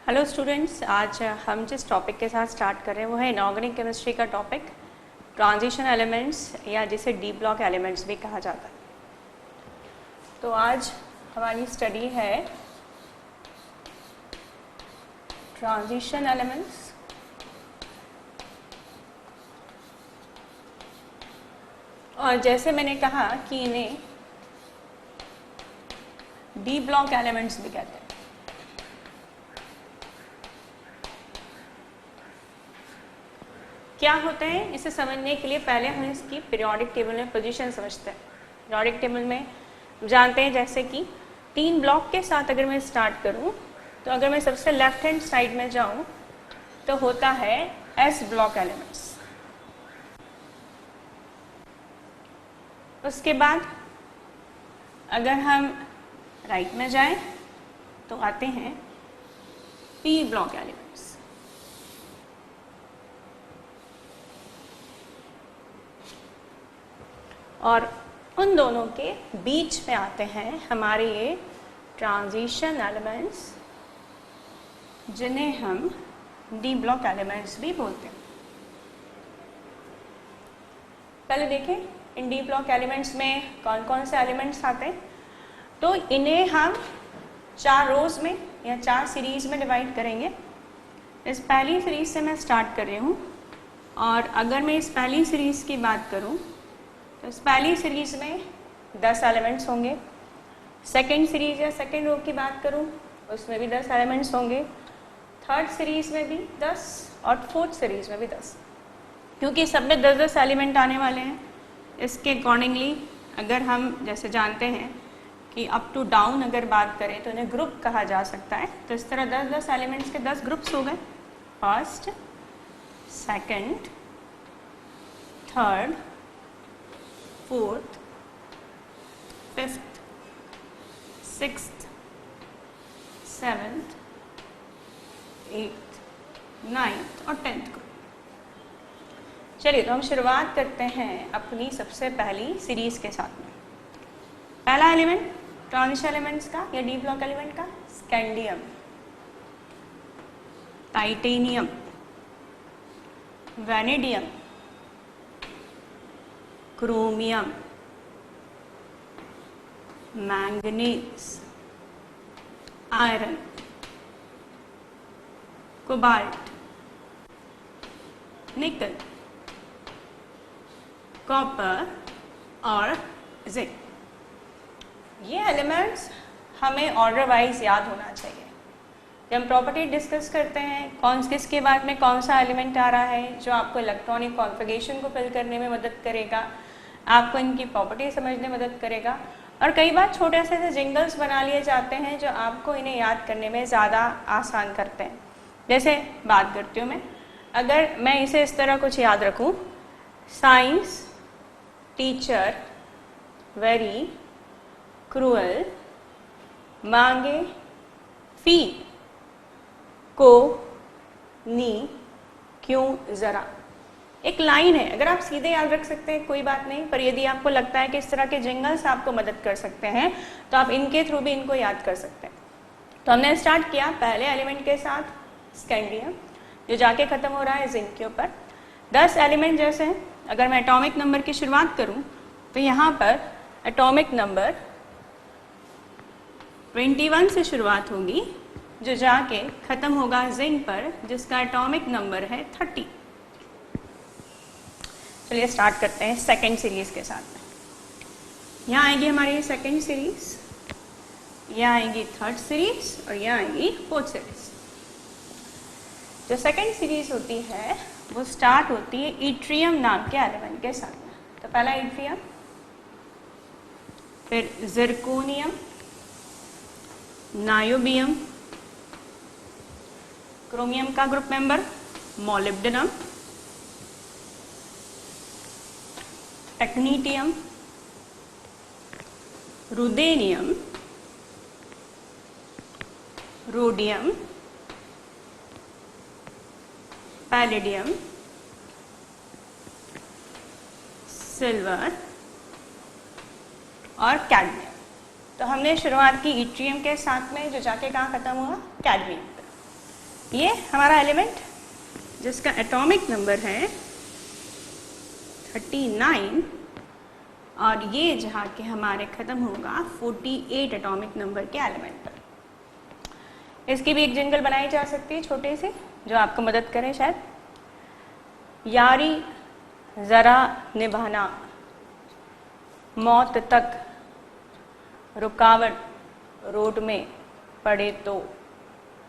Hello students, आज हम जिस टॉपिक के साथ स्टार्ट कर रहे हैं वो है इनऑर्गेनिक केमिस्ट्री का टॉपिक ट्रांजिशन एलिमेंट्स या जिसे डी ब्लॉक एलिमेंट्स भी कहा जाता है। तो आज हमारी स्टडी है ट्रांजिशन एलिमेंट्स और जैसे मैंने कहा कि इन्हें डी ब्लॉक एलिमेंट्स भी कहते हैं। क्या होते हैं इसे समझने के लिए पहले हम इसकी पीरियोडिक टेबल में पोजीशन समझते हैं। पीरियोडिक टेबल में जानते हैं जैसे कि 3 ब्लॉक के साथ अगर मैं स्टार्ट करूं तो अगर मैं सबसे लेफ्ट हैंड साइड में जाऊं तो होता है एस ब्लॉक एलिमेंट्स। उसके बाद अगर हम राइट में जाएं तो आते हैं पी ब्लॉक एलिमेंट्स। और उन दोनों के बीच में आते हैं हमारे ये ट्रांजिशन एलिमेंट्स जिन्हें हम डी ब्लॉक एलिमेंट्स भी बोलते हैं। पहले देखें इन डी ब्लॉक एलिमेंट्स में कौन कौन से एलिमेंट्स आते हैं। तो इन्हें हम 4 रोज में या 4 सीरीज में डिवाइड करेंगे। इस पहली सीरीज से मैं स्टार्ट कर रही हूँ और अगर मैं इस पहली सीरीज की बात करूँ तो इस पहली सीरीज में 10 एलिमेंट्स होंगे। सेकेंड सीरीज या सेकेंड रो की बात करूं उसमें भी 10 एलिमेंट्स होंगे। थर्ड सीरीज में भी 10 और फोर्थ सीरीज में भी 10, क्योंकि सब में 10-10 एलिमेंट आने वाले हैं। इसके अकॉर्डिंगली अगर हम जैसे जानते हैं कि अप टू डाउन अगर बात करें तो इन्हें ग्रुप कहा जा सकता है। तो इस तरह 10-10 एलिमेंट्स के 10 ग्रुप्स हो गए। First, second, third, fourth, fifth, sixth, seventh, eighth, ninth और 10th को। चलिए तो हम शुरुआत करते हैं अपनी सबसे पहली सीरीज के साथ में। पहला एलिमेंट ट्रांजिशन एलिमेंट्स का या डी ब्लॉक एलिमेंट का scandium, titanium, vanadium, chromium, manganese, iron, cobalt, निकल, कॉपर और जिंक। ये एलिमेंट्स हमें ऑर्डर वाइज याद होना चाहिए। जब हम प्रॉपर्टी डिस्कस करते हैं किसके बाद में कौन सा एलिमेंट आ रहा है जो आपको इलेक्ट्रॉनिक कॉन्फ़िगरेशन को फिल करने में मदद करेगा, आपको इनकी प्रॉपर्टी समझने में मदद करेगा। और कई बार छोटे से जिंगल्स बना लिए जाते हैं जो आपको इन्हें याद करने में ज़्यादा आसान करते हैं। जैसे बात करती हूँ मैं, अगर मैं इसे इस तरह कुछ याद रखूँ, साइंस टीचर वेरी क्रूअल मांगे फी को नी क्यों ज़रा। एक लाइन है, अगर आप सीधे याद रख सकते हैं कोई बात नहीं, पर यदि आपको लगता है कि इस तरह के जिंगल्स आपको मदद कर सकते हैं तो आप इनके थ्रू भी इनको याद कर सकते हैं। तो हमने स्टार्ट किया पहले एलिमेंट के साथ स्कैंडियम, जो जाके ख़त्म हो रहा है जिंक के ऊपर। 10 एलिमेंट जैसे हैं, अगर मैं एटॉमिक नंबर की शुरुआत करूँ तो यहाँ पर एटॉमिक नंबर 21 से शुरुआत होगी, जो जाके ख़त्म होगा जिंक पर, जिसका एटॉमिक नंबर है 30। चलिए स्टार्ट करते हैं सेकेंड सीरीज के साथ में। यहाँ आएगी हमारी सेकेंड सीरीज, यहाँ आएगी थर्ड सीरीज और यहाँ आएगी फोर्थ सीरीज। जो सेकेंड सीरीज होती है वो स्टार्ट होती है इट्रियम नाम के एलिमेंट के साथ में। तो पहला इट्रियम, फिर जिरकोनियम, नायोबियम, क्रोमियम का group member molybdenum, technetium, ruthenium, rhodium, palladium, silver और कैडमियम। तो हमने शुरुआत की इट्रियम के साथ में, जो जाके कहाँ ख़त्म हुआ, कैडमियम पर। ये हमारा एलिमेंट जिसका एटॉमिक नंबर है 39 और ये जहाँ के हमारे ख़त्म होगा 48 एटॉमिक नंबर के एलिमेंट पर। इसकी भी एक जिंगल बनाई जा सकती है छोटे से, जो आपको मदद करे शायद। यारी ज़रा निभाना, मौत तक रुकावट रोड में पड़े तो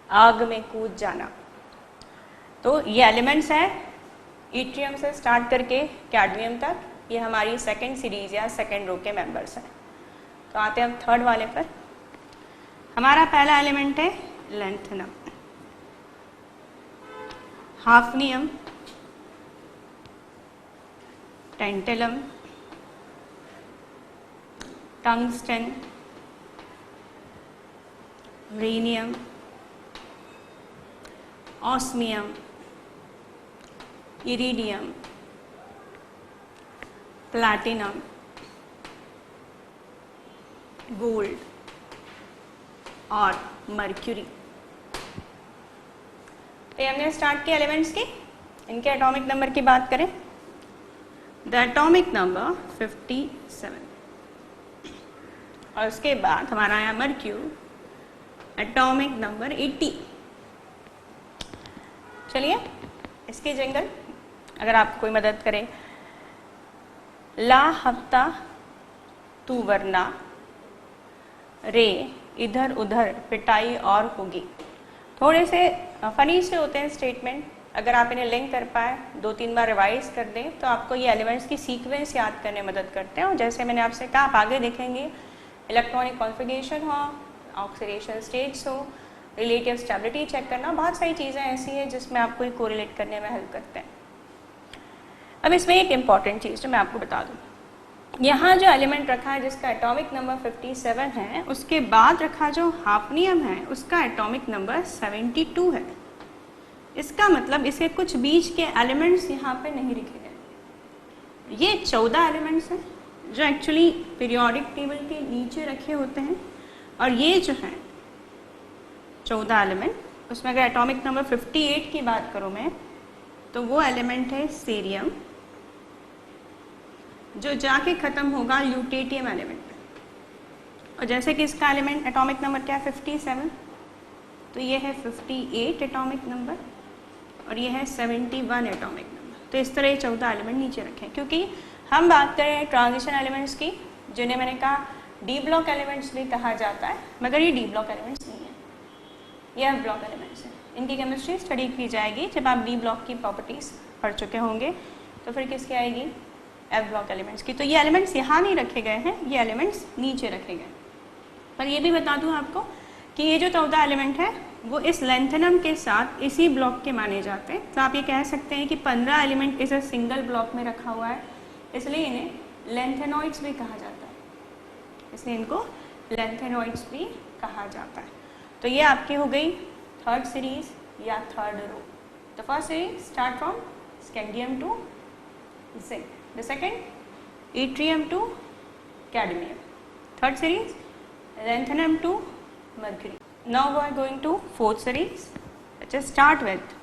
आग में कूद जाना। तो ये एलिमेंट्स हैं ईट्रियम से स्टार्ट करके कैडमियम तक। ये हमारी सेकंड सीरीज या सेकंड रो के मेंबर्स हैं। तो आते हैं अब थर्ड वाले पर। हमारा पहला एलिमेंट है lanthanum, hafnium, tantalum, tungsten, rhenium, osmium, iridium, platinum, gold और मर्क्यूरी। तो हमने स्टार्ट किया एलिमेंट्स की। इनके एटॉमिक नंबर की बात करें, द एटॉमिक नंबर 57 और उसके बाद हमारा आया मर्क्यूरी, एटॉमिक नंबर 80। चलिए इसकी जिंगल अगर आपको कोई मदद करे। ला हफ्ता तू वरना, रे इधर उधर पिटाई और होगी। थोड़े से फनी से होते हैं स्टेटमेंट, अगर आप इन्हें लिंक कर पाए, 2-3 बार रिवाइज कर दें तो आपको ये एलिमेंट्स की सीक्वेंस याद करने में मदद करते हैं। और जैसे मैंने आपसे कहा, आप आगे देखेंगे इलेक्ट्रॉनिक कॉन्फ़िगरेशन हो, ऑक्सीडेशन स्टेट्स हो, रिलेटिव स्टेबिलिटी चेक करना, बहुत सारी चीज़ें ऐसी हैं जिसमें आपको ये कोरिलेट करने में हेल्प करते हैं। अब इसमें एक इम्पॉर्टेंट चीज़ जो मैं आपको बता दूँ, यहाँ जो एलिमेंट रखा है जिसका एटॉमिक नंबर 57 है, उसके बाद रखा जो हाफनियम है उसका एटॉमिक नंबर 72 है। इसका मतलब इसके कुछ बीच के एलिमेंट्स यहाँ पे नहीं लिखे गए। ये 14 एलिमेंट्स हैं जो एक्चुअली पीरियोडिक टेबल के नीचे रखे होते हैं, और ये जो हैं 14 एलिमेंट, उसमें अगर एटॉमिक नंबर 58 की बात करूँ मैं, तो वो एलिमेंट है सीरियम, जो जाके ख़त्म होगा ल्यूटेटियम एलिमेंट पे। और जैसे कि इसका एलिमेंट एटॉमिक नंबर क्या है 57, तो ये है 58 एटॉमिक नंबर और ये है 71 एटॉमिक नंबर। तो इस तरह ये 14 एलिमेंट नीचे रखें, क्योंकि हम बात करें ट्रांजिशन एलिमेंट्स की, जिन्हें मैंने कहा डी ब्लॉक एलिमेंट्स भी कहा जाता है, मगर ये डी ब्लॉक एलिमेंट्स नहीं है, ये एफ ब्लॉक एलिमेंट्स हैं। इनकी केमिस्ट्री स्टडी की जाएगी जब आप डी ब्लॉक की प्रॉपर्टीज़ पढ़ चुके होंगे, तो फिर किसकी आएगी, एफ ब्लॉक एलिमेंट्स की। तो ये एलिमेंट्स यहाँ नहीं रखे गए हैं, ये एलिमेंट्स नीचे रखे गए। पर ये भी बता दूँ आपको कि ये जो 14 एलिमेंट है वो इस लेंथेनम के साथ इसी ब्लॉक के माने जाते हैं। तो आप ये कह सकते हैं कि 15 एलिमेंट इस सिंगल ब्लॉक में रखा हुआ है, इसलिए इन्हें लेंथेनॉइड्स भी कहा जाता है, इसलिए इनको लेंथेनॉइड्स भी कहा जाता है। तो ये आपकी हो गई थर्ड सीरीज या third row. The first series start from scandium to zinc, the second yttrium to cadmium, third series lanthanum to mercury. Now we are going to fourth series. Let's just start with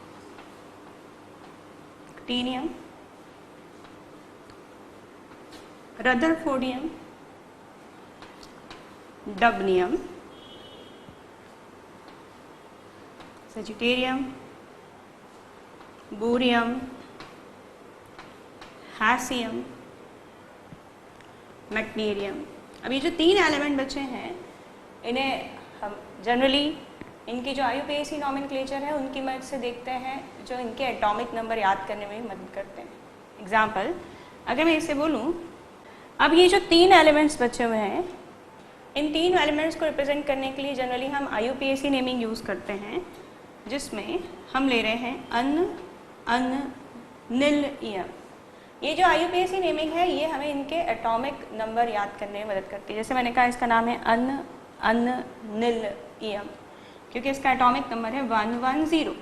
actinium, rutherfordium, dubnium, sagittarium, borium, hassium, meitnerium। अब ये जो 3 element बचे हैं, इन्हें हम generally इनकी जो IUPAC nomenclature है उनकी मदद से देखते हैं, जो इनके एटॉमिक नंबर याद करने में मदद करते हैं। एग्जाम्पल अगर मैं इसे बोलूँ, अब ये जो 3 एलिमेंट्स बचे हुए हैं, इन 3 एलिमेंट्स को रिप्रेजेंट करने के लिए जनरली हम IUPAC नेमिंग यूज़ करते हैं, जिसमें हम ले रहे हैं अन, अन, निल, इयम। ये जो IUPAC नेमिंग है ये हमें इनके एटॉमिक नंबर याद करने में मदद करती है। जैसे मैंने कहा इसका नाम है अन, अन, निल, इयम, क्योंकि इसका एटॉमिक नंबर है 110।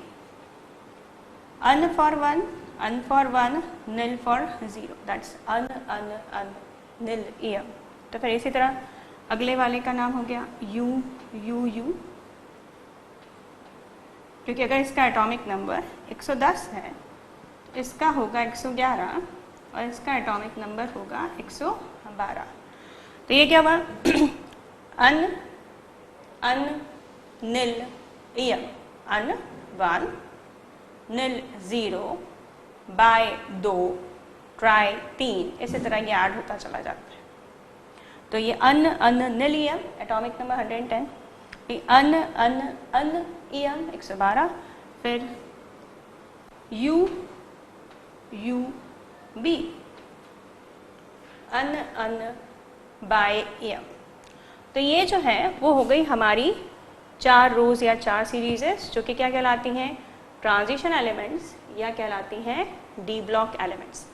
Un for 1, un for 1, nil for 0, that's un, un, un, nil, ium. तो फिर इसी तरह अगले वाले का नाम हो गया यू, यू, यू, क्योंकि अगर इसका एटॉमिक नंबर 110 है तो इसका होगा 111 और इसका एटॉमिक नंबर होगा 112। तो ये क्या हुआ? अन अन नील इयम, अन 1 नील 0 बाय 2 ट्राई 3, इसी तरह ये ऐड होता चला जाता है। तो ये अन अन नील इयम एटॉमिक नंबर 110, ये अन अन अन इयम 112, फिर U U B un un bi ium. तो ये जो है वो हो गई हमारी 4 रोज या 4 सीरीजेस, जो कि क्या कहलाती हैं? ट्रांजिशन एलिमेंट्स या कहलाती हैं डी ब्लॉक एलिमेंट्स।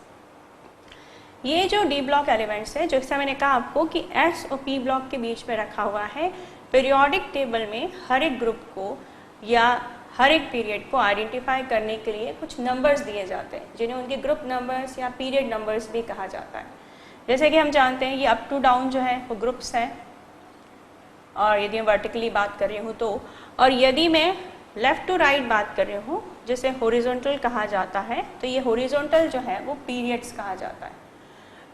ये जो डी ब्लॉक एलिमेंट्स है, जैसा मैंने कहा आपको कि एस और पी ब्लॉक के बीच में रखा हुआ है, पीरियोडिक टेबल में हर एक ग्रुप को या हर एक पीरियड को आइडेंटिफाई करने के लिए कुछ नंबर्स दिए जाते हैं, जिन्हें उनके ग्रुप नंबर्स या पीरियड नंबर्स भी कहा जाता है। जैसे कि हम जानते हैं ये अप टू डाउन जो है वो ग्रुप्स हैं, और यदि मैं वर्टिकली बात कर रही हूँ तो, और यदि मैं लेफ़्ट टू राइट बात कर रही हूँ जिसे हॉरिजॉन्टल कहा जाता है, तो ये हॉरिजॉन्टल जो है वो पीरियड्स कहा जाता है।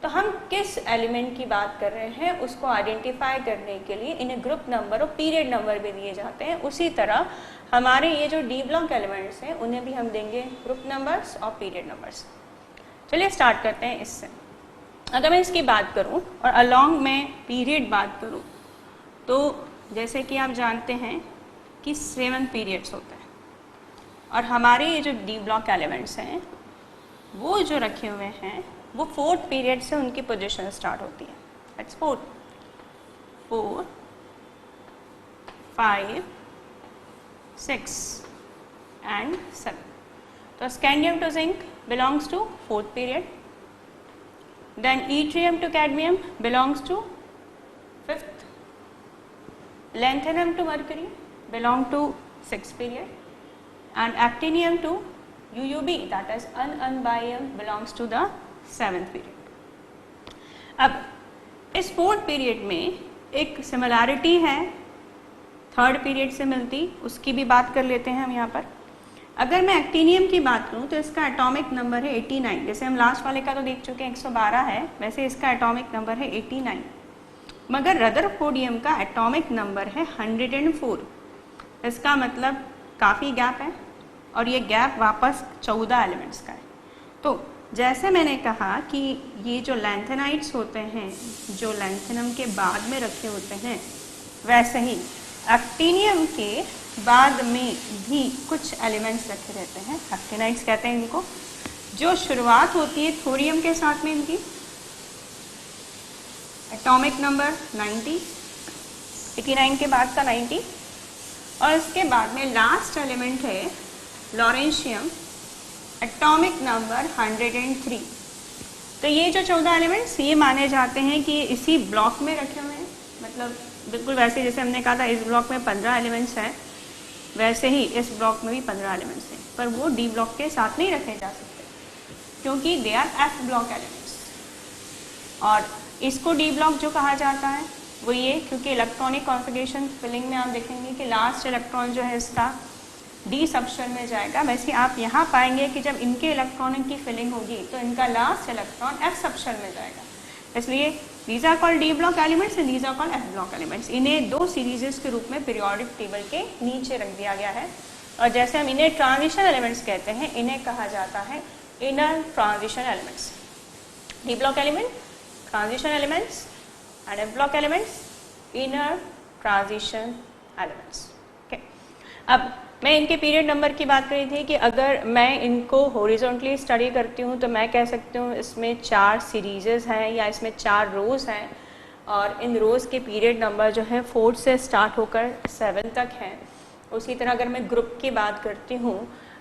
तो हम किस एलिमेंट की बात कर रहे हैं उसको आइडेंटिफाई करने के लिए इन्हें ग्रुप नंबर और पीरियड नंबर भी दिए जाते हैं। उसी तरह हमारे ये जो डी ब्लॉक एलिमेंट्स हैं उन्हें भी हम देंगे ग्रुप नंबर्स और पीरियड नंबर्स। चलिए स्टार्ट करते हैं इससे। अगर मैं इसकी बात करूं और अलॉन्ग में पीरियड बात करूं, तो जैसे कि आप जानते हैं कि 7 पीरियड्स होते हैं, और हमारे ये जो डी ब्लॉक एलिमेंट्स हैं वो जो रखे हुए हैं वो 4th पीरियड से उनकी पोजीशन स्टार्ट होती है। It's 4 5 6 and 7। तो scandium to zinc belongs to 4th period, then yttrium to cadmium belongs to 5th, lanthanum to mercury belong to 6th period, and actinium to UUB, that is unbium, belongs to the 7th period। अब इस 4th period में एक similarity है 3rd period से मिलती, उसकी भी बात कर लेते हैं हम यहाँ पर। अगर मैं एक्टिनियम की बात करूँ तो इसका एटॉमिक नंबर है 89, जैसे हम लास्ट वाले का तो देख चुके हैं 112 है, वैसे इसका एटॉमिक नंबर है 89। मगर रदरफोर्डियम का एटॉमिक नंबर है 104। इसका मतलब काफ़ी गैप है, और ये गैप वापस 14 एलिमेंट्स का है। तो जैसे मैंने कहा कि ये जो लैंथेनाइट्स होते हैं जो लैंथेनम के बाद में रखे होते हैं, वैसे ही एक्टिनियम के बाद में भी कुछ एलिमेंट्स रखे रहते हैं, एक्टिनाइट्स कहते हैं इनको, जो शुरुआत होती है थोरियम के साथ में इनकी, एटॉमिक नंबर 90, 89 के बाद का 90, और इसके बाद में लास्ट एलिमेंट है लॉरेंशियम, एटॉमिक नंबर 103। तो ये जो 14 एलिमेंट्स ये माने जाते हैं कि इसी ब्लॉक में रखे हुए हैं, मतलब बिल्कुल वैसे जैसे हमने कहा था इस ब्लॉक में 15 एलिमेंट्स हैं, वैसे ही इस ब्लॉक में भी 15 एलिमेंट्स हैं, पर वो डी ब्लॉक के साथ नहीं रखे जा सकते क्योंकि they R F block elements. और इसको डी ब्लॉक जो कहा जाता है वो ये, क्योंकि इलेक्ट्रॉनिक कॉन्फ़िगरेशन फिलिंग में आप देखेंगे कि लास्ट इलेक्ट्रॉन जो है इसका डी सबशेल में जाएगा, वैसे आप यहाँ पाएंगे कि जब इनके इलेक्ट्रॉनिक की फिलिंग होगी तो इनका लास्ट इलेक्ट्रॉन एफ सबशेल में जाएगा। इसलिए these are called D block elements and these are called F block elements। इन्हें 2 सीरीजेस के रूप में पीरियोडिक टेबल के नीचे रख दिया गया है, और जैसे हम इन्हें ट्रांजिशन एलिमेंट्स कहते हैं, इन्हें कहा जाता है inner transition elements. D block element transition elements and F block elements inner transition elements. Okay, अब मैं इनके पीरियड नंबर की बात करी थी कि अगर मैं इनको हॉरिजॉन्टली स्टडी करती हूँ तो मैं कह सकती हूँ इसमें 4 सीरीजेस हैं या इसमें 4 रोज़ हैं, और इन रोज़ के पीरियड नंबर जो है 4 से स्टार्ट होकर 7 तक हैं। उसी तरह अगर मैं ग्रुप की बात करती हूँ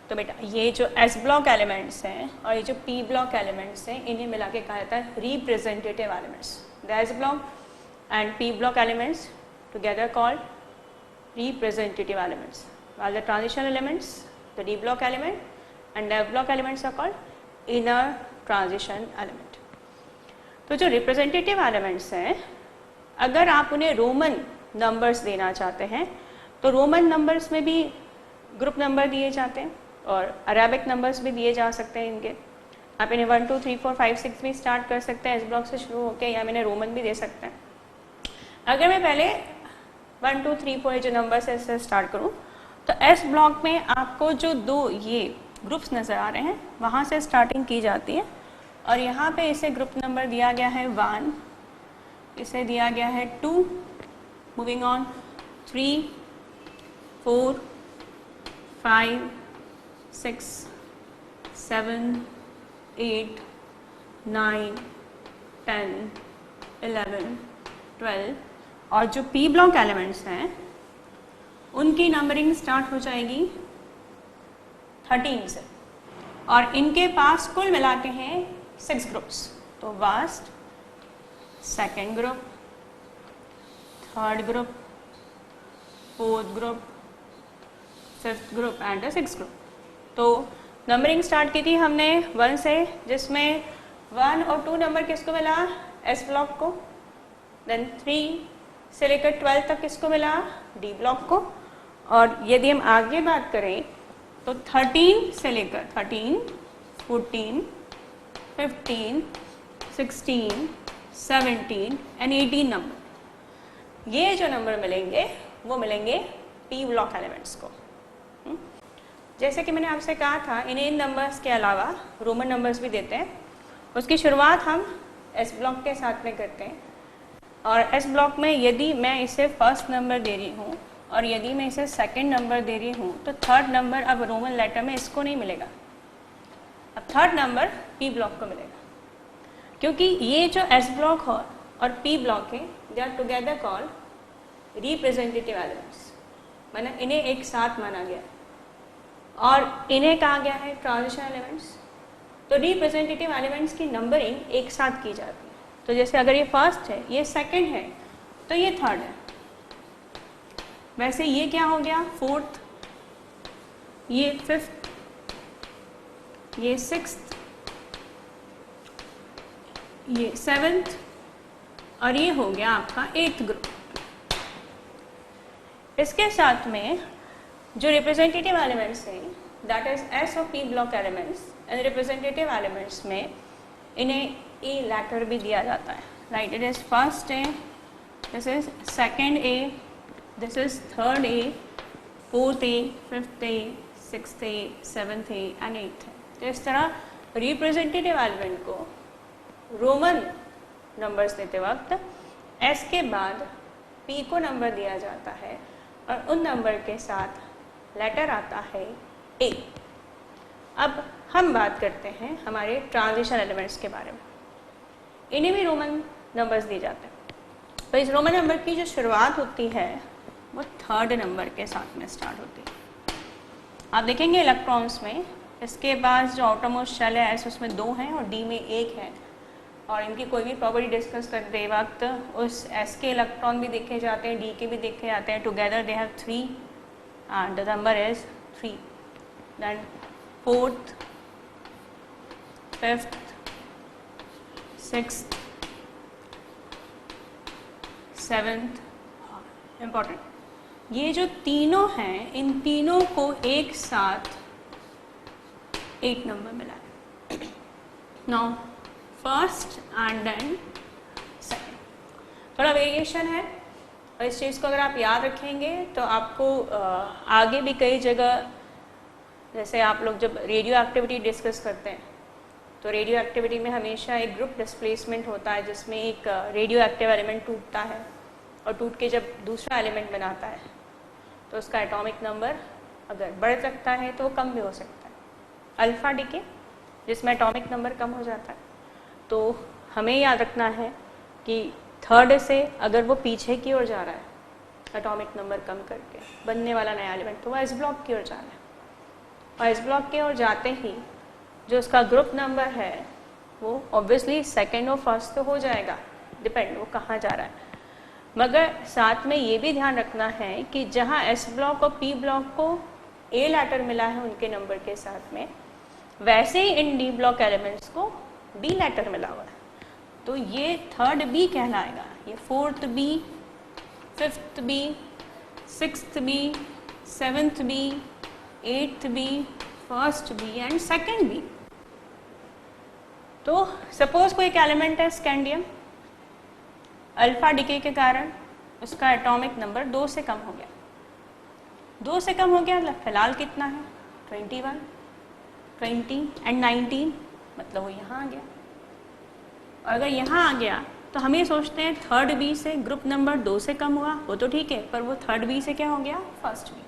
तो बेटा ये जो एस ब्लॉक एलिमेंट्स हैं और ये जो पी ब्लॉक एलिमेंट्स हैं, इन्हें मिला के कहा जाता है representative elements. The S block and P block elements together called representative elements, while the transition elements, the D block element and F block elements are called inner transition element। तो जो representative elements हैं, अगर आप उन्हें Roman numbers देना चाहते हैं तो रोमन नंबर्स में भी ग्रुप नंबर दिए जाते हैं और अरेबिक नंबर्स भी दिए जा सकते हैं इनके। आप इन्हें 1 2 3 4 5 6 भी स्टार्ट कर सकते हैं एस ब्लॉक से शुरू होकर, या मैंने रोमन भी दे सकते हैं। अगर मैं पहले 1 2 3 4 जो नंबर्स है इससे स्टार्ट करूँ तो एस ब्लॉक में आपको जो दो ये ग्रुप्स नज़र आ रहे हैं वहाँ से स्टार्टिंग की जाती है। और यहाँ पे इसे ग्रुप नंबर दिया गया है 1, इसे दिया गया है 2, मूविंग ऑन 3 4 5 6 7 8 9 10 11 12 और जो पी ब्लॉक एलिमेंट्स हैं उनकी नंबरिंग स्टार्ट हो जाएगी 13 से, और इनके पास कुल मिला के हैं 6 ग्रुप्स। तो first, second group, third group, fourth group, fifth group and 6th group. तो नंबरिंग स्टार्ट की थी हमने 1 से, जिसमें 1 और 2 नंबर किसको मिला? एस ब्लॉक को। देन 3 से लेकर 12 तक किसको मिला? डी ब्लॉक को। और यदि हम आगे बात करें तो 13 से लेकर 13, 14, 15, 16, 17 एंड 18 नंबर, ये जो नंबर मिलेंगे वो मिलेंगे पी ब्लॉक एलिमेंट्स को। जैसे कि मैंने आपसे कहा था, इन्हें इन नंबर्स के अलावा रोमन नंबर्स भी देते हैं। उसकी शुरुआत हम एस ब्लॉक के साथ में करते हैं, और एस ब्लॉक में यदि मैं इसे फर्स्ट नंबर दे रही हूँ और यदि मैं इसे सेकंड नंबर दे रही हूँ तो थर्ड नंबर अब रोमन लेटर में इसको नहीं मिलेगा, अब थर्ड नंबर पी ब्लॉक को मिलेगा। क्योंकि ये जो एस ब्लॉक और पी ब्लॉक है, they are together called representative elements, मैंने इन्हें एक साथ माना गया और इन्हें कहा गया है ट्रांजिशन एलिमेंट्स। तो रिप्रेजेंटेटिव एलिमेंट्स की नंबरिंग एक साथ की जाती है। तो जैसे अगर ये फर्स्ट है, ये सेकंड है, तो ये थर्ड है। वैसे ये क्या हो गया? फोर्थ, ये फिफ्थ, ये सिक्स्थ, ये सेवेंथ, और ये हो गया आपका 8th ग्रुप। इसके साथ में जो रिप्रेजेंटेटिव एलिमेंट्स हैं, दैट इज एस और P block elements, and representative elements में इन्हें ए लेटर भी दिया जाता है, right? It is first A, this is second A, this is third A, fourth A, fifth A, sixth A, seventh A and 8th है। तो इस तरह रिप्रेजेंटेटिव एलिमेंट को रोमन नंबर्स देते वक्त एस के बाद पी को नंबर दिया जाता है और उन नंबर के साथ लेटर आता है ए। अब हम बात करते हैं हमारे ट्रांजिशन एलिमेंट्स के बारे में। इन्हें भी रोमन नंबर्स दिए जाते हैं। तो इस रोमन नंबर की जो शुरुआत होती है वो थर्ड नंबर के साथ में स्टार्ट होती है। आप देखेंगे इलेक्ट्रॉन्स में इसके पास जो आउटरमोस्ट शेल है एस, उसमें 2 हैं और डी में 1 है, और इनकी कोई भी प्रॉपर्टी डिस्कस करते वक्त उस एस के इलेक्ट्रॉन भी देखे जाते हैं, डी के भी देखे जाते हैं। Together they have 3 and the number is 3। Then 4th, 5th, 6th, 7th, important, ये जो तीनों हैं इन तीनों को एक साथ 8 नंबर मिला है। Now first and then second, थोड़ा वेरिएशन है, और इस चीज़ को अगर आप याद रखेंगे तो आपको आगे भी कई जगह, जैसे आप लोग जब रेडियो एक्टिविटी डिस्कस करते हैं तो रेडियो एक्टिविटी में हमेशा एक ग्रुप डिस्प्लेसमेंट होता है जिसमें एक रेडियो एक्टिव एलिमेंट टूटता है, और टूट के जब दूसरा एलिमेंट बनाता है तो उसका एटॉमिक नंबर अगर बढ़ सकता है तो कम भी हो सकता है। अल्फा डीके जिसमें एटॉमिक नंबर कम हो जाता है। तो हमें याद रखना है कि थर्ड से अगर वो पीछे की ओर जा रहा है एटॉमिक नंबर कम करके बनने वाला नया एलिमेंट, तो वह एस ब्लॉक की ओर जा रहा है, और एस ब्लॉक की ओर जाते ही जो उसका ग्रुप नंबर है वो ऑब्वियसली सेकेंड और फर्स्ट तो हो जाएगा, डिपेंड वो कहाँ जा रहा है। मगर साथ में ये भी ध्यान रखना है कि जहाँ एस ब्लॉक और पी ब्लॉक को ए लेटर मिला है उनके नंबर के साथ में, वैसे ही इन डी ब्लॉक एलिमेंट्स को बी लेटर मिला हुआ है, तो ये थर्ड बी कहलाएगा। ये fourth B, fifth B, sixth B, seventh B, 8th B, first B and second B. तो सपोज कोई एक एलिमेंट है स्कैंडियम, अल्फा डिके के कारण उसका एटॉमिक नंबर 2 से कम हो गया। 2 से कम हो गया मतलब फिलहाल कितना है 21, 20 एंड 19, मतलब वो यहाँ आ गया। और अगर यहाँ आ गया तो हम ये सोचते हैं थर्ड बी से ग्रुप नंबर 2 से कम हुआ, वो तो ठीक है, पर वो थर्ड बी से क्या हो गया फर्स्ट बी।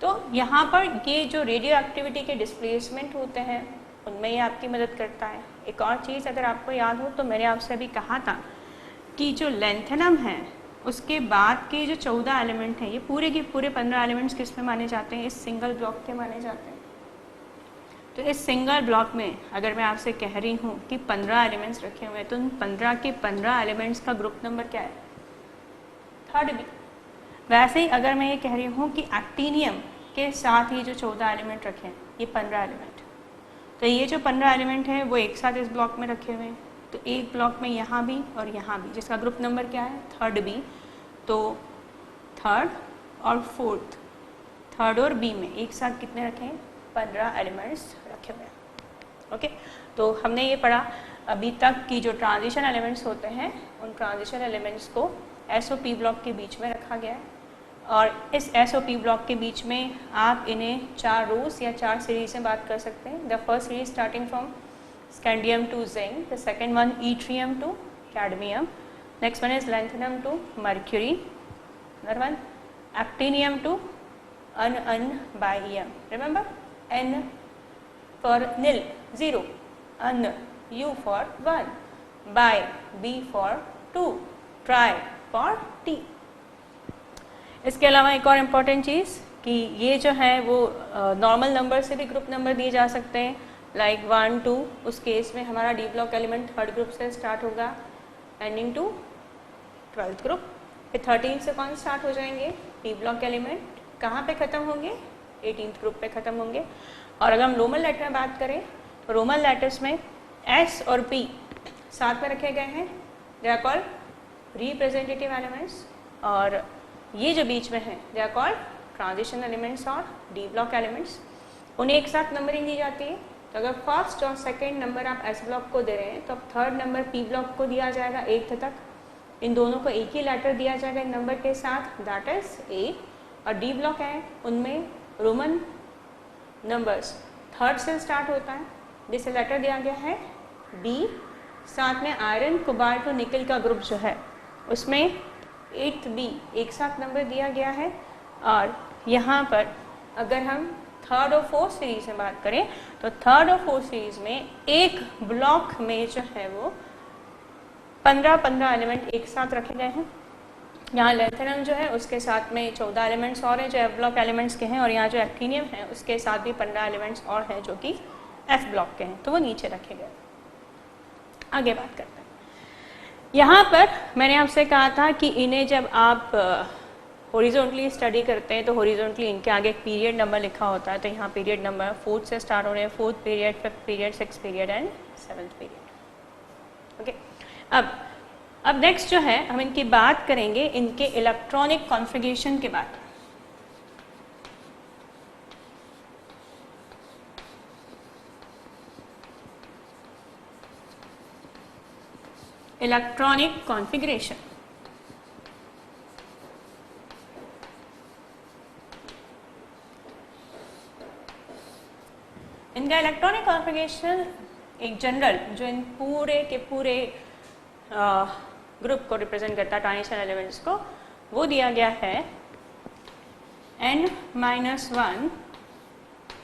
तो यहाँ पर ये जो रेडियो एक्टिविटी के डिस्प्लेसमेंट होते हैं उनमें ये आपकी मदद करता है। एक और चीज़ अगर आपको याद हो तो मैंने आपसे अभी कहा था कि जो लेंथेनम है उसके बाद के जो 14 एलिमेंट हैं ये पूरे के पूरे 15 एलिमेंट्स किस में माने जाते हैं, इस सिंगल ब्लॉक के माने जाते हैं। तो इस सिंगल ब्लॉक में अगर मैं आपसे कह रही हूँ कि 15 एलिमेंट्स रखे हुए हैं तो उन 15 के 15 एलिमेंट्स का ग्रुप नंबर क्या है, थर्ड बी। वैसे ही अगर मैं ये कह रही हूँ कि एक्टीनियम के साथ ही जो 14 एलिमेंट रखे हैं ये 15 एलिमेंट, तो ये जो 15 एलिमेंट हैं वो एक साथ इस ब्लॉक में रखे हुए हैं। तो एक ब्लॉक में यहाँ भी और यहाँ भी, जिसका ग्रुप नंबर क्या है थर्ड बी। तो थर्ड और फोर्थ, थर्ड और बी में एक साथ कितने रखे हैं 15 एलिमेंट्स रखे हुए हैं। ओके, तो हमने ये पढ़ा अभी तक की जो ट्रांजिशन एलिमेंट्स होते हैं उन ट्रांजिशन एलिमेंट्स को एसओपी ब्लॉक के बीच में रखा गया है। और इस एसओपी ब्लॉक के बीच में आप इन्हें 4 रोज या 4 सीरीज में बात कर सकते हैं। The first series starting from scandium to zinc, the second one yttrium to cadmium, next one is lanthanum to mercury, another one actinium to N remember N for nil 0, N U for 1, by B for 2, try for T। इसके अलावा एक और important चीज़ कि ये जो है वो normal number से भी ग्रुप नंबर दिए जा सकते हैं, लाइक 1 2, उस केस में हमारा D block element third group से स्टार्ट होगा एंडिंग टू 12th ग्रुप। फिर 13 से कौन स्टार्ट हो जाएंगे, पी ब्लॉक एलिमेंट कहाँ पे ख़त्म होंगे 18th ग्रुप पे ख़त्म होंगे। और अगर हम रोमन लेटर में बात करें तो रोमन लेटर्स में एस और पी साथ में रखे गए हैं, they are called representative elements. और ये जो बीच में है they are called transition elements और डी ब्लॉक एलिमेंट्स। उन्हें एक साथ नंबरिंग दी जाती है। तो अगर फर्स्ट और सेकेंड नंबर आप एस ब्लॉक को दे रहे हैं तो अब थर्ड नंबर पी ब्लॉक को दिया जाएगा 8th तक। इन दोनों को एक ही लेटर दिया जाएगा इन नंबर के साथ, दैट इज 8। और डी ब्लॉक है उनमें रोमन नंबर्स थर्ड से स्टार्ट होता है, जिसे लेटर दिया गया है डी। साथ में आयरन कोबाल्ट और निकल का ग्रुप जो है उसमें 8th बी एक साथ नंबर दिया गया है। और यहाँ पर अगर हम थर्ड और फोर्थ सीरीज में बात करें तो थर्ड और फोर्थ सीरीज में एक ब्लॉक में जो है वो 15 एलिमेंट एक साथ रखे गए हैं। यहाँ लेंथेनम जो है उसके साथ में 14 एलिमेंट्स और हैं जो एफ ब्लॉक एलिमेंट्स के हैं, और यहाँ जो एक्टीनियम है उसके साथ भी 15 एलिमेंट्स और हैं जो कि एफ ब्लॉक के हैं, तो वो नीचे रखे गए। आगे बात करते हैं। यहाँ पर मैंने आपसे कहा था कि इन्हें जब आप हॉरिजॉन्टली स्टडी करते हैं तो हॉरिजॉन्टली इनके आगे एक पीरियड नंबर लिखा होता है। तो यहाँ पीरियड नंबर 4th से स्टार्ट हो रहे हैं, 4th period, 5th period, 6th period and 7th period. Okay, अब नेक्स्ट जो है हम इनकी बात करेंगे इनके इलेक्ट्रॉनिक कॉन्फ़िगरेशन के बारे में। इलेक्ट्रॉनिक कॉन्फ़िगरेशन, इनका इलेक्ट्रॉनिक कॉन्फ़िगरेशन एक जनरल जो इन पूरे के पूरे ग्रुप को रिप्रेजेंट करता है, ट्रांजिशन एलिमेंट्स को, वो दिया गया है n-1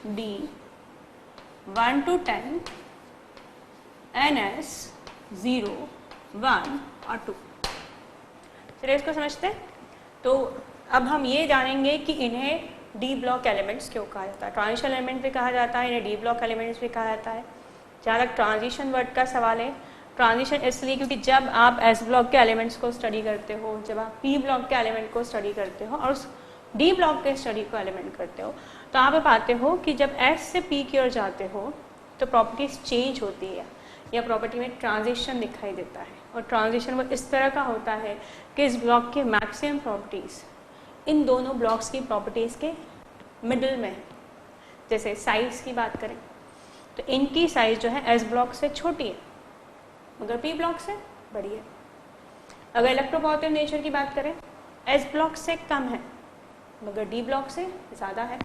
d 1 to 10 ns 0 1 और 2। चलिए इसको समझते हैं। तो अब हम ये जानेंगे कि इन्हें डी ब्लॉक एलिमेंट्स क्यों कहा जाता है। ट्रांजिशन एलिमेंट भी कहा जाता है, इन्हें डी ब्लॉक एलिमेंट्स भी कहा जाता है। जहाँ तक ट्रांजिशन वर्ड का सवाल है, ट्रांजिशन इसलिए क्योंकि जब आप एस ब्लॉक के एलिमेंट्स को स्टडी करते हो, जब आप पी ब्लॉक के एलिमेंट को स्टडी करते हो और उस डी ब्लॉक के स्टडी को एलिमेंट करते हो, तो आप पाते हो कि जब एस से पी की ओर जाते हो तो प्रॉपर्टीज चेंज होती है या प्रॉपर्टी में ट्रांजिशन दिखाई देता है। और ट्रांजिशन वो इस तरह का होता है कि इस ब्लॉक के मैक्सिमम प्रॉपर्टीज़ इन दोनों ब्लॉक्स की प्रॉपर्टीज़ के मिडिल में है। जैसे साइज की बात करें तो इनकी साइज जो है एस ब्लॉक से छोटी है मगर पी ब्लॉक से बड़ी है। अगर इलेक्ट्रोपॉजिटिव नेचर की बात करें एस ब्लॉक से कम है मगर डी ब्लॉक से ज़्यादा है।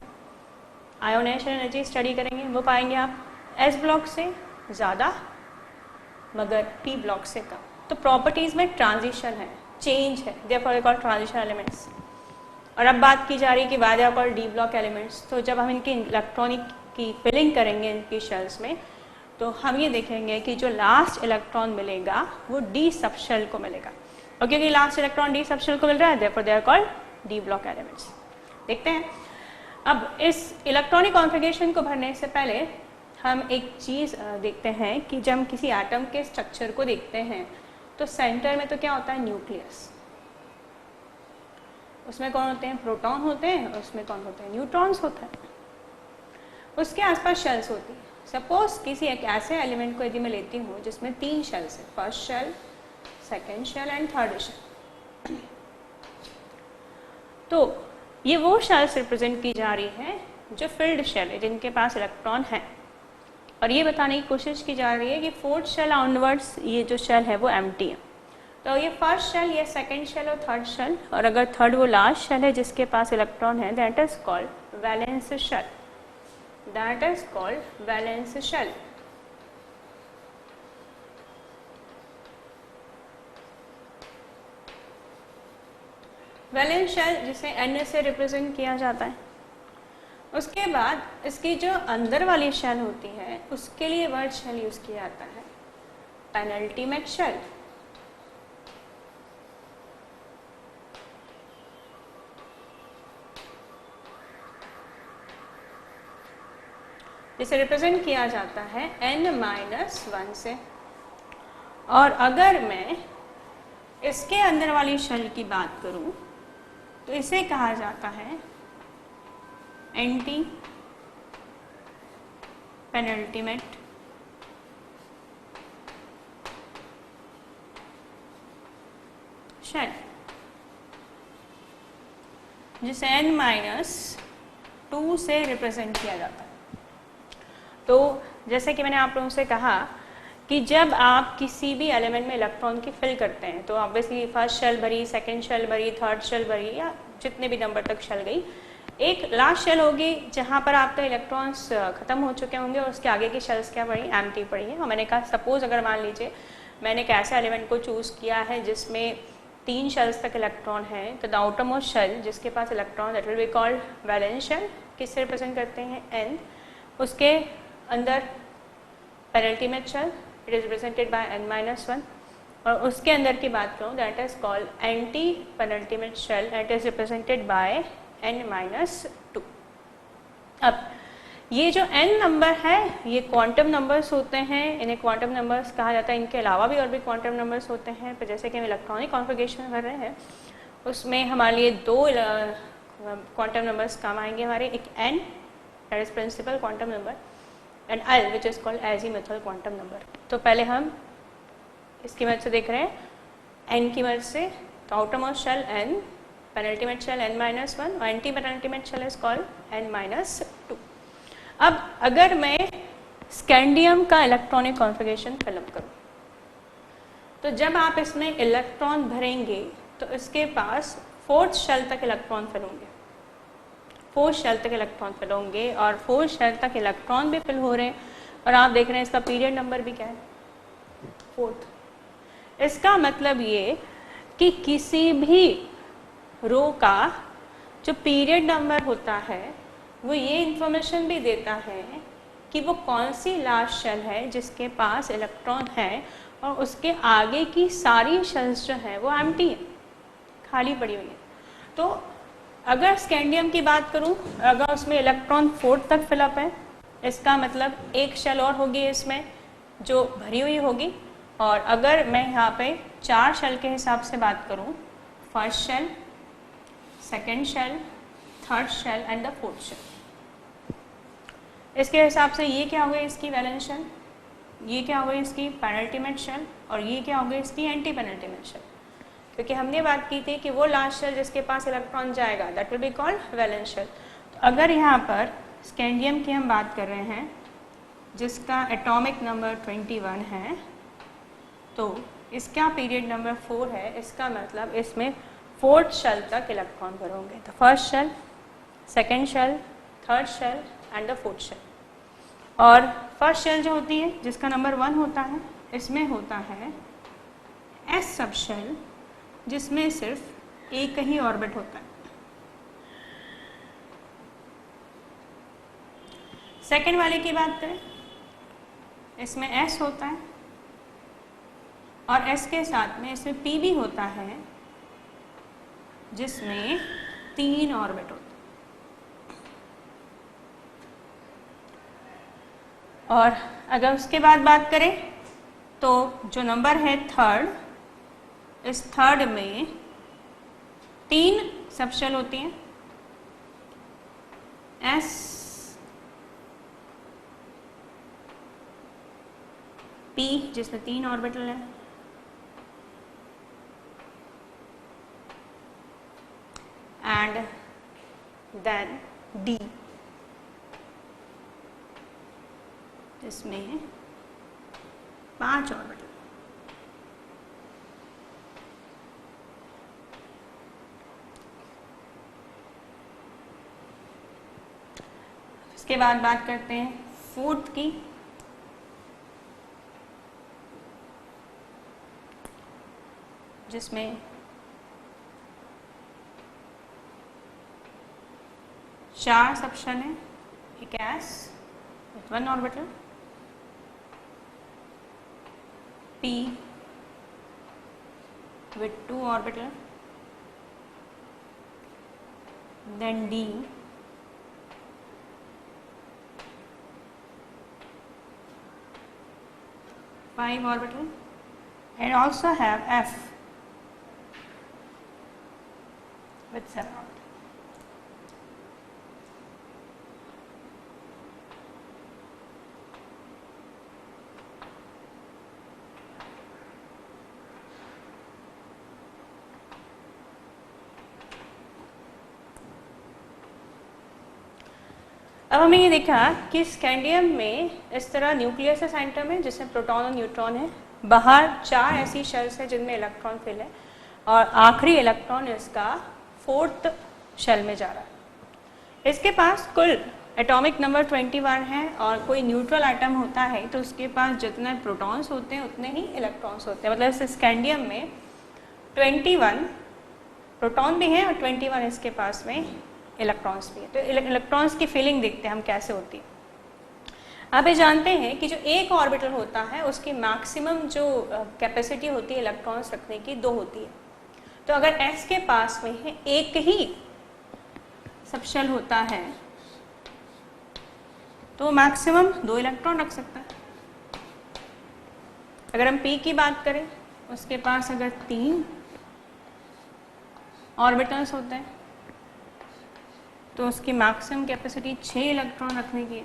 आयोनाइजेशन एनर्जी स्टडी करेंगे वो पाएंगे आप एस ब्लॉक से ज़्यादा मगर पी ब्लॉक से कम। तो प्रॉपर्टीज़ में ट्रांजिशन है, चेंज है, therefore they called transition elements. और अब बात की जा रही है कि why they are called D block elements. तो जब हम इनकी इलेक्ट्रॉनिक की फिलिंग करेंगे इनकी शेल्स में तो हम ये देखेंगे कि जो लास्ट इलेक्ट्रॉन मिलेगा वो डी सब शेल को मिलेगा, और क्योंकि last electron D sub shell को मिल रहा है therefore they are called D block elements. देखते हैं अब इस इलेक्ट्रॉनिक कॉन्फ़िगरेशन को भरने से पहले हम एक चीज़ देखते हैं कि जब हम किसी एटम के स्ट्रक्चर को देखते हैं तो सेंटर में तो क्या होता है, न्यूक्लियस। उसमें कौन होते हैं, प्रोटॉन होते हैं, और उसमें कौन होते हैं, न्यूट्रॉन्स होते हैं। उसके आसपास शेल्स होती हैं। सपोज किसी एक ऐसे एलिमेंट को यदि मैं लेती हूँ जिसमें 3 शेल्स है, first shell, second shell and third shell, तो ये वो शेल्स रिप्रेजेंट की जा रही हैं जो फिल्ड शेल है, जिनके पास इलेक्ट्रॉन है। और ये बताने की कोशिश की जा रही है कि फोर्थ शेल ऑनवर्ड्स ये जो शेल है वो एम्प्टी है। तो ये फर्स्ट शेल, ये सेकेंड शेल और थर्ड शेल, और अगर थर्ड वो लास्ट शेल है जिसके पास इलेक्ट्रॉन है, that is called valence shell. That is called valence shell. Valence shell जिसे N से रिप्रेजेंट किया जाता है। उसके बाद इसकी जो अंदर वाली शेल होती है उसके लिए वर्ड शेल यूज किया जाता है पेनल्टीमेट शेल। इसे रिप्रेजेंट किया जाता है N-1 से। और अगर मैं इसके अंदर वाली शेल की बात करूं तो इसे कहा जाता है एंटी पेनल्टीमेट शेल, जिसे N-2 से रिप्रेजेंट किया जाता है। तो जैसे कि मैंने आप लोगों से कहा कि जब आप किसी भी एलिमेंट में इलेक्ट्रॉन की फिल करते हैं तो ऑब्वियसली फर्स्ट शेल भरी, सेकंड शेल भरी, थर्ड शेल भरी, या जितने भी नंबर तक शेल गई, एक लास्ट शेल होगी जहाँ पर आपका इलेक्ट्रॉन्स खत्म हो चुके होंगे और उसके आगे की शेल्स क्या पड़ी, एम्प्टी पड़ी है। और मैंने कहा सपोज अगर मान लीजिए मैंने एक ऐसे एलिमेंट को चूज़ किया है जिसमें 3 शेल्स तक इलेक्ट्रॉन है, तो द आउटर मोस्ट शेल जिसके पास electron, that will be called valence shell. किससे रिप्रेजेंट करते हैं, N। उसके अंदर penultimate shell, it is represented by N-1। और उसके अंदर की बात करूँ that is called antepenultimate shell, it is represented by N-2। अब ये जो n नंबर है ये क्वांटम नंबर्स होते हैं, इन्हें क्वांटम नंबर्स कहा जाता है। इनके अलावा भी और भी क्वांटम नंबर्स होते हैं, पर जैसे कि हम इलेक्ट्रॉनिक कॉन्फ़िगरेशन कर रहे हैं उसमें हमारे लिए 2 क्वांटम नंबर्स काम आएंगे हमारे, एक n that is principal quantum number and l which is called azimuthal quantum number. तो पहले हम इसकी मदद से देख रहे हैं n की मदद से, तो outermost shell n, penultimate shell N-1 और antepenultimate shell is called N-2। अब अगर मैं स्कैंडियम का इलेक्ट्रॉनिक कॉन्फ़िगरेशन फिलअप करूं तो जब आप इसमें इलेक्ट्रॉन भरेंगे तो इसके पास 4th शेल तक इलेक्ट्रॉन फिल होंगे, 4th शेल तक इलेक्ट्रॉन फिल होंगे, और 4th शेल तक इलेक्ट्रॉन भी फिल हो रहे हैं। और आप देख रहे हैं इसका पीरियड नंबर भी क्या है, 4th। इसका मतलब ये कि किसी भी रो का जो पीरियड नंबर होता है वो ये इंफॉर्मेशन भी देता है कि वो कौन सी लास्ट शेल है जिसके पास इलेक्ट्रॉन है, और उसके आगे की सारी शेल्स जो है वो एम्प्टी है, खाली पड़ी हुई है। तो अगर स्कैंडियम की बात करूं, अगर उसमें इलेक्ट्रॉन 4th तक फिलअप है, इसका मतलब एक शेल और होगी इसमें जो भरी हुई होगी। और अगर मैं यहाँ पे 4 शेल के हिसाब से बात करूं, first shell, second shell, third shell and the 4th shell, इसके हिसाब से ये क्या हो गई इसकी वैलेंस शेल, ये क्या हो गई इसकी पेनल्टीमेट शेल, और ये क्या हो गई इसकी एंटी पेनल्टीमेट शेल। क्योंकि हमने बात की थी कि वो लास्ट शेल जिसके पास इलेक्ट्रॉन जाएगा that will be called valence shell. तो अगर यहाँ पर स्कैंडियम की हम बात कर रहे हैं जिसका एटॉमिक नंबर 21 है, तो इसका पीरियड नंबर 4 है, इसका मतलब इसमें 4th शेल तक इलेक्ट्रॉन भर होंगे। तो first shell, second shell, third shell and the 4th shell. और फर्स्ट शेल जो होती है जिसका नंबर 1 होता है, इसमें होता है एस सब शेल जिसमें सिर्फ एक ही ऑर्बिट होता है। सेकेंड वाले की बात करें, इसमें एस होता है और एस के साथ में इसमें पी भी होता है जिसमें 3 ऑर्बिट होते हैं। और अगर उसके बाद बात करें तो जो नंबर है थर्ड, इस थर्ड में 3 सबशेल होती हैं, एस, पी जिसमें 3 ऑर्बिटल है, एंड देन डी जिसमें 5 ऑर्बिटल। इसके बाद बात करते हैं फोर्थ की, जिसमें 4 सबशेल हैं, एक S with 1 orbital, P with 2 orbital, then D, five orbital, and also have F with 7 orbital. अब हमें ये देखा कि स्कैंडियम में इस तरह न्यूक्लियस है सेंटर में जिसमें प्रोटॉन और न्यूट्रॉन है, बाहर 4 ऐसी शेल्स है जिनमें इलेक्ट्रॉन फिल है और आखिरी इलेक्ट्रॉन इसका 4th शेल में जा रहा है। इसके पास कुल एटॉमिक नंबर 21 है और कोई न्यूट्रल एटम होता है तो उसके पास जितने प्रोटॉन्स होते हैं उतने ही इलेक्ट्रॉन्स होते हैं। मतलब इस स्कैंडियम में 21 प्रोटॉन भी हैं और 21 इसके पास में इलेक्ट्रॉन्स भी है। तो इलेक्ट्रॉन्स की फिलिंग देखते हैं हम कैसे होती है। आप ये जानते हैं कि जो एक ऑर्बिटल होता है उसकी मैक्सिमम जो कैपेसिटी होती है इलेक्ट्रॉन्स रखने की 2 होती है। तो अगर S के पास में है एक ही सबशेल होता है तो मैक्सिमम 2 इलेक्ट्रॉन रख सकता है। अगर हम P की बात करें, उसके पास अगर 3 ऑर्बिटल्स होते हैं तो उसकी मैक्सिमम कैपेसिटी 6 इलेक्ट्रॉन रखने की है।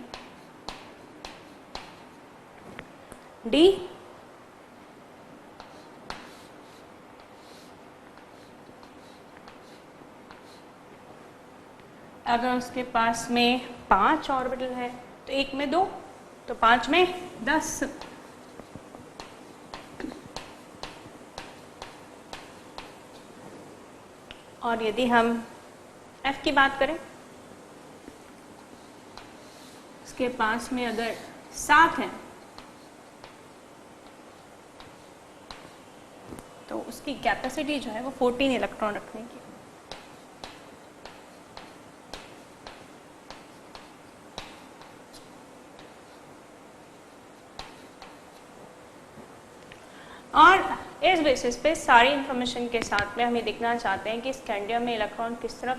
D अगर उसके पास में 5 ऑर्बिटल है तो एक में 2 तो 5 में 10। और यदि हम F की बात करें, उसके पास में अगर 7 हैं तो उसकी कैपेसिटी जो है वो 14 इलेक्ट्रॉन रखने की। और इस बेसिस पे सारी इंफॉर्मेशन के साथ में हम ये देखना चाहते हैं कि स्कैंडियम में इलेक्ट्रॉन किस तरह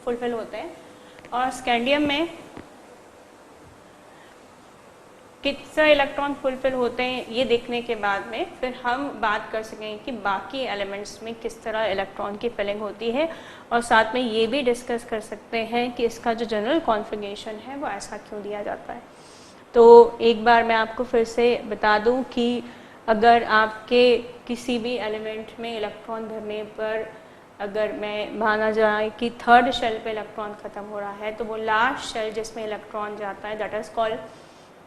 फुलफिल होते हैं और स्कैंडियम में किस तरह इलेक्ट्रॉन फुलफिल होते हैं। ये देखने के बाद में फिर हम बात कर सकेंगे कि बाकी एलिमेंट्स में किस तरह इलेक्ट्रॉन की फिलिंग होती है और साथ में ये भी डिस्कस कर सकते हैं कि इसका जो जनरल कॉन्फ़िगरेशन है वो ऐसा क्यों दिया जाता है। तो एक बार मैं आपको फिर से बता दूं कि अगर आपके किसी भी एलिमेंट में इलेक्ट्रॉन भरने पर अगर मैं माना जाए कि थर्ड शेल पे इलेक्ट्रॉन ख़त्म हो रहा है तो वो लास्ट शेल जिसमें इलेक्ट्रॉन जाता है that is called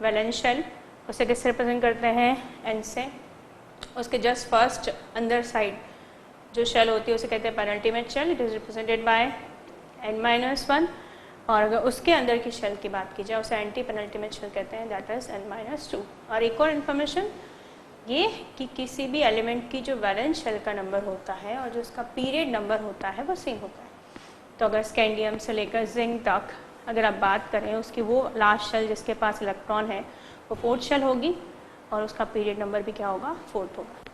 valence shell. उसे किससे रिप्रेजेंट करते हैं? एन से। उसके जस्ट फर्स्ट अंदर साइड जो शेल होती है उसे कहते हैं penultimate shell, it is represented by n-1। और अगर उसके अंदर की शेल की बात की जाए उसे एंटी पेनल्टीमेट शेल कहते हैं, दैट इज़ n-2। और एक और इन्फॉर्मेशन ये कि किसी भी एलिमेंट की जो वैलेंस शेल का नंबर होता है और जो उसका पीरियड नंबर होता है वो सेम होता है। तो अगर स्कैंडियम से लेकर जिंक तक अगर आप बात करें उसकी वो लास्ट शेल जिसके पास इलेक्ट्रॉन है वो 4th शेल होगी और उसका पीरियड नंबर भी क्या होगा? 4th होगा।